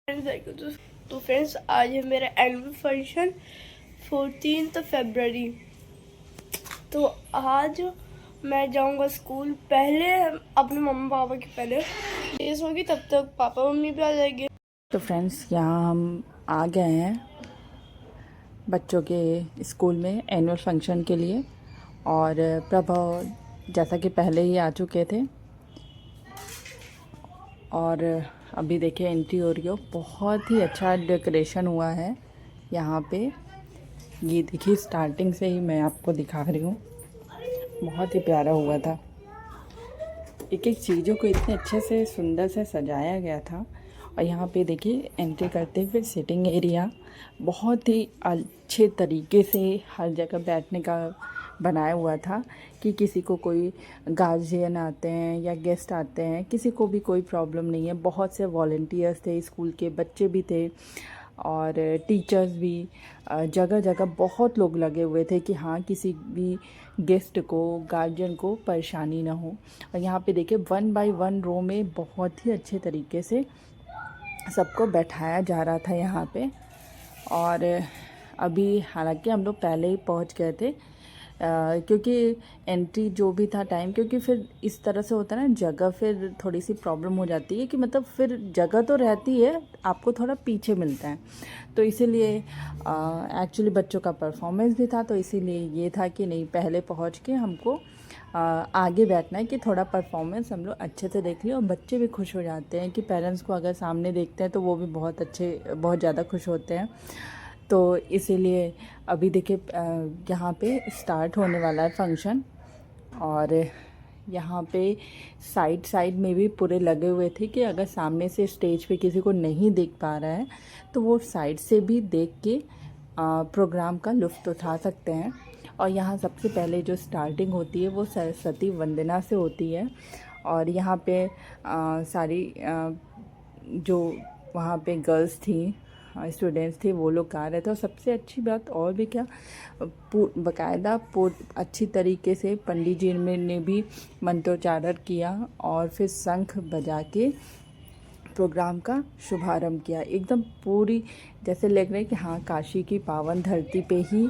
तो फ्रेंड्स आज है मेरा एनुअल फंक्शन 14 फरवरी। तो आज मैं जाऊंगा स्कूल, पहले अपने मम्मा पापा के पहले रेस होगी, तब तक पापा मम्मी भी आ जाएंगे। तो फ्रेंड्स यहाँ हम आ गए हैं बच्चों के स्कूल में एनुअल फंक्शन के लिए। और प्रभव जैसा कि पहले ही आ चुके थे और अभी देखिए एंट्री हो रही हो। बहुत ही अच्छा डेकोरेशन हुआ है यहाँ पे। ये देखिए स्टार्टिंग से ही मैं आपको दिखा रही हूँ, बहुत ही प्यारा हुआ था। एक एक चीज़ों को इतने अच्छे से सुंदर से सजाया गया था। और यहाँ पे देखिए एंट्री करते फिर सिटिंग एरिया बहुत ही अच्छे तरीके से हर जगह बैठने का बनाया हुआ था कि किसी को कोई गार्जियन आते हैं या गेस्ट आते हैं, किसी को भी कोई प्रॉब्लम नहीं है। बहुत से वॉलंटियर्स थे, स्कूल के बच्चे भी थे और टीचर्स भी। जगह जगह बहुत लोग लगे हुए थे कि हाँ किसी भी गेस्ट को, गार्जियन को परेशानी ना हो। और यहाँ पे देखिए 1 बाय 1 रो में बहुत ही अच्छे तरीके से सबको बैठाया जा रहा था यहाँ पे। और अभी हालांकि हम लोग पहले ही पहुँच गए थे क्योंकि एंट्री जो भी था टाइम, क्योंकि फिर इस तरह से होता है ना, जगह फिर थोड़ी सी प्रॉब्लम हो जाती है कि मतलब फिर जगह तो रहती है, आपको थोड़ा पीछे मिलता है। तो इसीलिए एक्चुअली बच्चों का परफॉर्मेंस भी था, तो इसीलिए ये था कि नहीं पहले पहुंच के हमको आगे बैठना है कि थोड़ा परफॉर्मेंस हम लोग अच्छे से देख लिए। और बच्चे भी खुश हो जाते हैं कि पेरेंट्स को अगर सामने देखते हैं तो वो भी बहुत ज़्यादा खुश होते हैं। तो इसीलिए अभी देखिए यहाँ पे स्टार्ट होने वाला है फंक्शन। और यहाँ पे साइड साइड में भी पूरे लगे हुए थे कि अगर सामने से स्टेज पे किसी को नहीं देख पा रहा है तो वो साइड से भी देख के प्रोग्राम का लुत्फ़ उठा सकते हैं। और यहाँ सबसे पहले जो स्टार्टिंग होती है वो सरस्वती वंदना से होती है। और यहाँ पे सारी जो वहाँ पे गर्ल्स थी, स्टूडेंट्स थे, वो लोग गा रहे थे। और सबसे अच्छी बात और भी क्या, बाकायदा अच्छी तरीके से पंडित जी ने भी मंत्रोच्चारण किया और फिर शंख बजा के प्रोग्राम का शुभारंभ किया। एकदम पूरी जैसे लग रहा है कि हाँ काशी की पावन धरती पे ही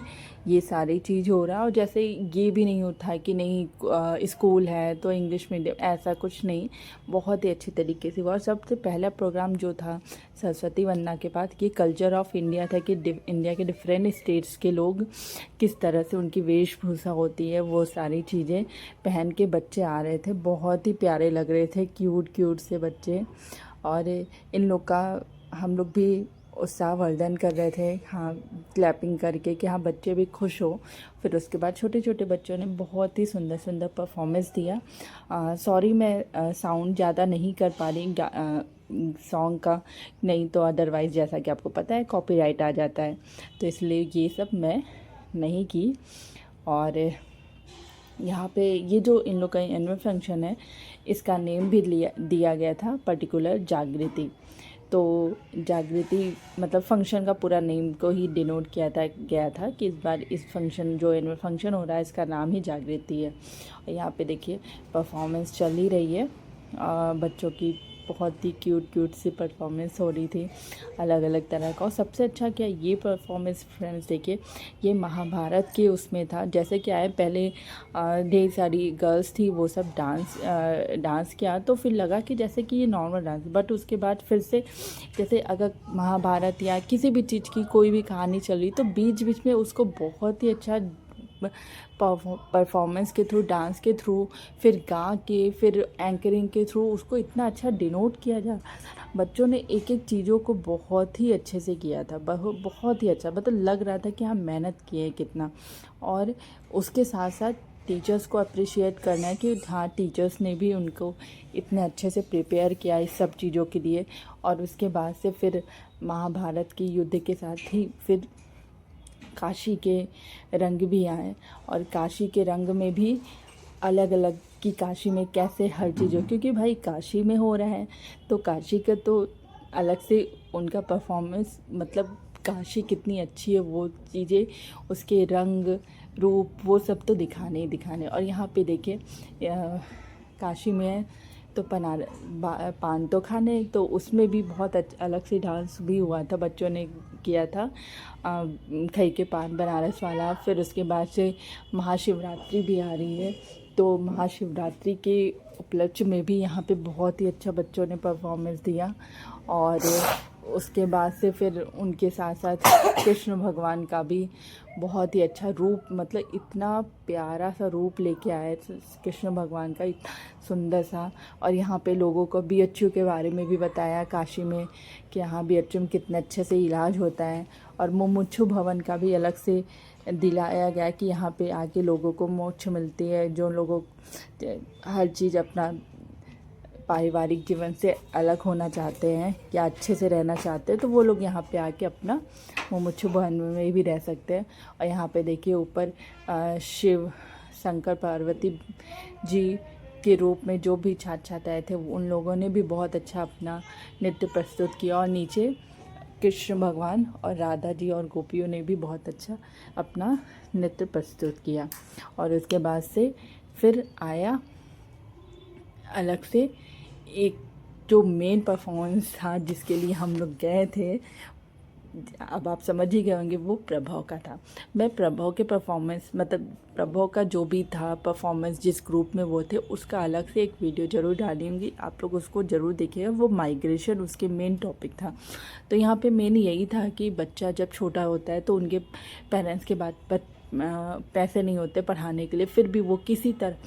ये सारी चीज़ हो रहा है। और जैसे ये भी नहीं होता है कि नहीं स्कूल है तो इंग्लिश मीडियम, ऐसा कुछ नहीं। बहुत ही अच्छे तरीके से हुआ। और सबसे पहला प्रोग्राम जो था सरस्वती वंदना के बाद, ये कल्चर ऑफ इंडिया था कि इंडिया के डिफरेंट स्टेट्स के लोग किस तरह से उनकी वेशभूषा होती है, वो सारी चीज़ें पहन के बच्चे आ रहे थे। बहुत ही प्यारे लग रहे थे, क्यूट क्यूट से बच्चे। और इन लोग का हम लोग भी उत्साहवर्धन कर रहे थे, हाँ क्लैपिंग करके कि हाँ बच्चे भी खुश हो। फिर उसके बाद छोटे छोटे बच्चों ने बहुत ही सुंदर सुंदर परफॉर्मेंस दिया। सॉरी मैं साउंड ज़्यादा नहीं कर पा रही सॉन्ग का, नहीं तो अदरवाइज़ जैसा कि आपको पता है कॉपीराइट आ जाता है, तो इसलिए ये सब मैं नहीं की। और यहाँ पे ये जो इन लोग का एनुअल फंक्शन है, इसका नेम भी दिया गया था पर्टिकुलर जागृति। तो जागृति मतलब फंक्शन का पूरा नेम को ही डिनोट गया था कि इस बार इस फंक्शन जो एनुअल फंक्शन हो रहा है इसका नाम ही जागृति है। और यहाँ पे देखिए परफॉर्मेंस चल ही रही है बच्चों की। बहुत ही क्यूट क्यूट सी परफॉर्मेंस हो रही थी अलग अलग तरह का। और सबसे अच्छा क्या, ये परफॉर्मेंस फ्रेंड्स देखिए ये महाभारत के उसमें था। जैसे कि आए पहले ढेर सारी गर्ल्स थी, वो सब डांस किया तो फिर लगा कि जैसे कि ये नॉर्मल डांस, बट उसके बाद फिर से जैसे अगर महाभारत या किसी भी चीज़ की कोई भी कहानी चल रही तो बीच बीच में उसको बहुत ही अच्छा परफॉर्मेंस के थ्रू, डांस के थ्रू, फिर गा के, फिर एंकरिंग के थ्रू उसको इतना अच्छा डिनोट किया जा रहा था। बच्चों ने एक एक चीज़ों को बहुत ही अच्छे से किया था, बहुत ही अच्छा, मतलब लग रहा था कि हाँ मेहनत किए कितना। और उसके साथ साथ टीचर्स को अप्रिशिएट करना है कि हाँ टीचर्स ने भी उनको इतने अच्छे से प्रिपेयर किया इस सब चीज़ों के लिए। और उसके बाद से फिर महाभारत के युद्ध के साथ ही फिर काशी के रंग भी आए। और काशी के रंग में भी अलग अलग कि काशी में कैसे हर चीज़ों, क्योंकि भाई काशी में हो रहा है तो काशी का तो अलग से उनका परफॉर्मेंस, मतलब काशी कितनी अच्छी है वो चीज़ें, उसके रंग रूप वो सब तो दिखाने ही दिखाने। और यहाँ पे देखिए काशी में है तो पान तो खाने, तो उसमें भी बहुत अलग से डांस भी हुआ था, बच्चों ने किया था खई के पान बनारस वाला। फिर उसके बाद से महाशिवरात्रि भी आ रही है, तो महाशिवरात्रि के उपलक्ष्य में भी यहाँ पे बहुत ही अच्छा बच्चों ने परफॉर्मेंस दिया। और उसके बाद से फिर उनके साथ साथ कृष्ण भगवान का भी बहुत ही अच्छा रूप, मतलब इतना प्यारा सा रूप लेके आए कृष्ण भगवान का, इतना सुंदर सा। और यहाँ पे लोगों को BHU के बारे में भी बताया काशी में, कि यहाँ BHU में कितने अच्छे से इलाज होता है। और मुमुक्षु भवन का भी अलग से दिलाया गया कि यहाँ पे आके लोगों को मोक्ष मिलती है, जो लोगों हर चीज़ अपना पारिवारिक जीवन से अलग होना चाहते हैं या अच्छे से रहना चाहते हैं, तो वो लोग यहाँ पे आके अपना मुमुक्षु भवन में भी रह सकते हैं। और यहाँ पे देखिए ऊपर शिव शंकर पार्वती जी के रूप में जो भी छात्र छात्राएँ थे, उन लोगों ने भी बहुत अच्छा अपना नृत्य प्रस्तुत किया। और नीचे कृष्ण भगवान और राधा जी और गोपियों ने भी बहुत अच्छा अपना नृत्य प्रस्तुत किया। और उसके बाद से फिर आया अलग से एक जो मेन परफॉर्मेंस था, जिसके लिए हम लोग गए थे, अब आप समझ ही गए होंगे, वो प्रभव का था। मैं प्रभव के परफॉर्मेंस, मतलब प्रभव का जो भी था परफॉर्मेंस, जिस ग्रुप में वो थे, उसका अलग से एक वीडियो ज़रूर डालूंगी, आप लोग उसको ज़रूर देखिएगा। वो माइग्रेशन उसके मेन टॉपिक था। तो यहाँ पे मेन यही था कि बच्चा जब छोटा होता है तो उनके पेरेंट्स के बाद पर पैसे नहीं होते पढ़ाने के लिए, फिर भी वो किसी तरह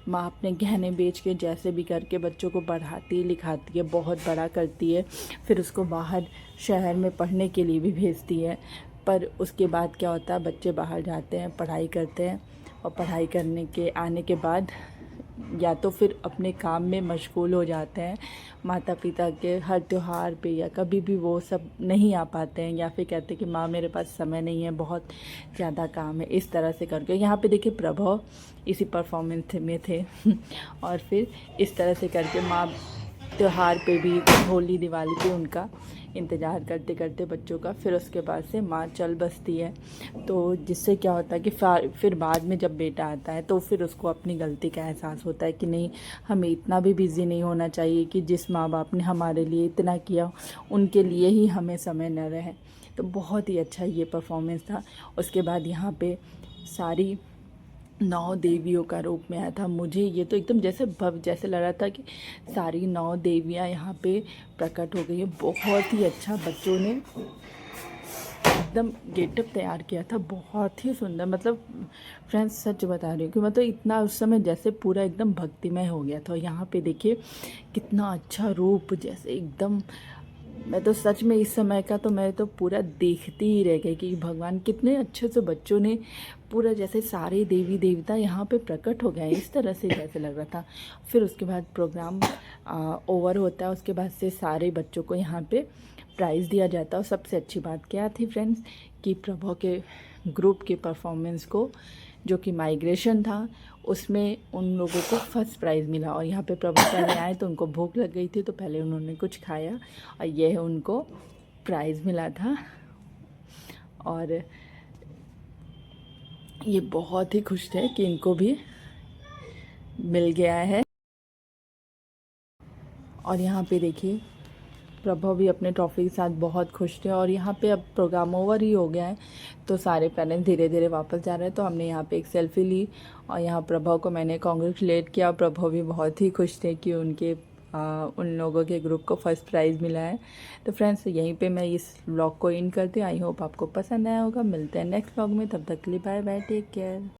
माँ अपने गहने बेच के जैसे भी करके बच्चों को पढ़ाती लिखाती है, बहुत बड़ा करती है, फिर उसको बाहर शहर में पढ़ने के लिए भी भेजती है। पर उसके बाद क्या होता है, बच्चे बाहर जाते हैं, पढ़ाई करते हैं, और पढ़ाई करने के आने के बाद या तो फिर अपने काम में मशगूल हो जाते हैं, माता पिता के हर त्यौहार पे या कभी भी वो सब नहीं आ पाते हैं, या फिर कहते हैं कि माँ मेरे पास समय नहीं है, बहुत ज़्यादा काम है, इस तरह से करके। यहाँ पे देखिए प्रभव इसी परफॉर्मेंस में थे और फिर इस तरह से करके माँ त्यौहार पे भी, होली दिवाली पे उनका इंतज़ार करते करते बच्चों का, फिर उसके बाद से माँ चल बसती है। तो जिससे क्या होता है कि फिर बाद में जब बेटा आता है तो फिर उसको अपनी गलती का एहसास होता है कि नहीं, हमें इतना भी बिज़ी नहीं होना चाहिए कि जिस माँ बाप ने हमारे लिए इतना किया उनके लिए ही हमें समय न रहे। तो बहुत ही अच्छा ये परफॉर्मेंस था। उसके बाद यहाँ पे सारी 9 देवियों का रूप में आया था। मुझे ये तो एकदम जैसे लग रहा था कि सारी 9 देवियाँ यहाँ पे प्रकट हो गई हैं। बहुत ही अच्छा बच्चों ने एकदम गेटअप तैयार किया था, बहुत ही सुंदर। मतलब फ्रेंड्स सच बता रही हूँ कि मतलब इतना उस समय जैसे पूरा एकदम भक्तिमय हो गया था। यहाँ पे देखिए कितना अच्छा रूप, जैसे एकदम, मैं तो सच में इस समय का तो मैं तो पूरा देखती ही रह गई कि भगवान कितने अच्छे से बच्चों ने पूरा, जैसे सारे देवी देवता यहाँ पे प्रकट हो गए, इस तरह से जैसे लग रहा था। फिर उसके बाद प्रोग्राम ओवर होता है, उसके बाद से सारे बच्चों को यहाँ पे प्राइज़ दिया जाता है। और सबसे अच्छी बात क्या थी फ्रेंड्स, कि प्रभा के ग्रुप के परफॉर्मेंस को, जो कि माइग्रेशन था, उसमें उन लोगों को फर्स्ट प्राइज़ मिला। और यहाँ पे प्रभु पहले आए तो उनको भूख लग गई थी, तो पहले उन्होंने कुछ खाया और यह उनको प्राइज़ मिला था। और ये बहुत ही खुश थे कि इनको भी मिल गया है। और यहाँ पे देखिए प्रभव भी अपने ट्रॉफी के साथ बहुत खुश थे। और यहाँ पे अब प्रोग्राम ओवर ही हो गया है, तो सारे पेरेंट्स धीरे धीरे वापस जा रहे हैं। तो हमने यहाँ पे एक सेल्फी ली और यहाँ प्रभव को मैंने कॉन्ग्रेचुलेट किया। प्रभव भी बहुत ही खुश थे कि उन लोगों के ग्रुप को फर्स्ट प्राइज़ मिला है। तो फ्रेंड्स यहीं पे मैं इस व्लॉग को इन करती हूँ। आई होप आपको पसंद आया होगा। मिलते हैं नेक्स्ट व्लॉग में, तब तक के लिए बाय बाय, टेक केयर।